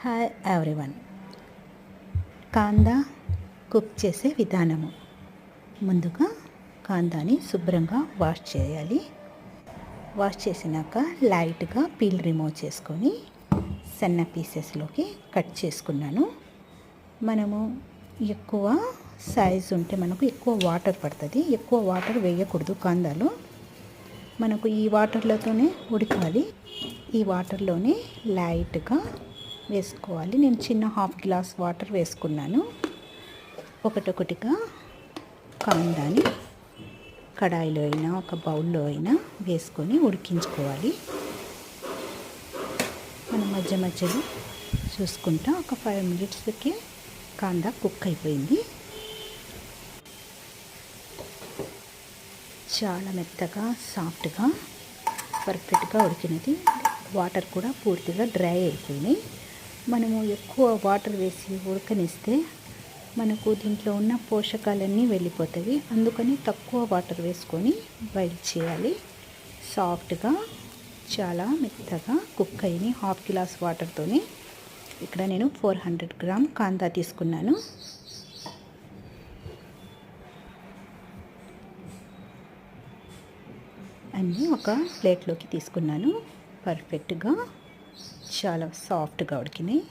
Hi everyone. Kanda cook చేసే విధానము. ముందుగా కాందాని శుభ్రంగా వాష్ చేయాలి. వాష్ చేసినాక లైట్గా పీల్ రిమూవ్ చేసుకొని సన్న పీసెస్లోకి కట్ చేసుకున్నాను. మనము ఎక్కువ సైజు ఉంటే మనకు ఎక్కువ వాటర్ పడుతుంది. ఎక్కువ వాటర్ వేయకూడదు కాందాలో. మనకు ఈ వాటర్లతోనే ఉడకాలి. ఈ వాటర్లోనే లైట్గా వేసుకోవాలి. నేను చిన్న హాఫ్ గ్లాస్ వాటర్ వేసుకున్నాను. ఒకటొకటిగా కాందాని కడాయిలో అయినా ఒక బౌల్లో అయినా వేసుకొని ఉడికించుకోవాలి. మనం మధ్య మధ్యలో చూసుకుంటా ఒక 5 మినిట్స్కి కాందా కుక్ అయిపోయింది. చాలా మెత్తగా సాఫ్ట్గా పర్ఫెక్ట్గా ఉడికినది. వాటర్ కూడా పూర్తిగా డ్రై అయిపోయినాయి. మనము ఎక్కువ వాటర్ వేసి ఉడకనిస్తే మనకు దీంట్లో ఉన్న పోషకాలన్నీ వెళ్ళిపోతాయి. అందుకని తక్కువ వాటర్ వేసుకొని బాయిల్ చేయాలి. సాఫ్ట్గా చాలా మెత్తగా కుక్ అయినాయి. హాఫ్ గ్లాస్ వాటర్తోనే. ఇక్కడ నేను 400 గ్రామ్ కాందా తీసుకున్నాను. అన్నీ ఒక ప్లేట్లోకి తీసుకున్నాను. పర్ఫెక్ట్గా చాలా సాఫ్ట్గా ఉడికినాయి.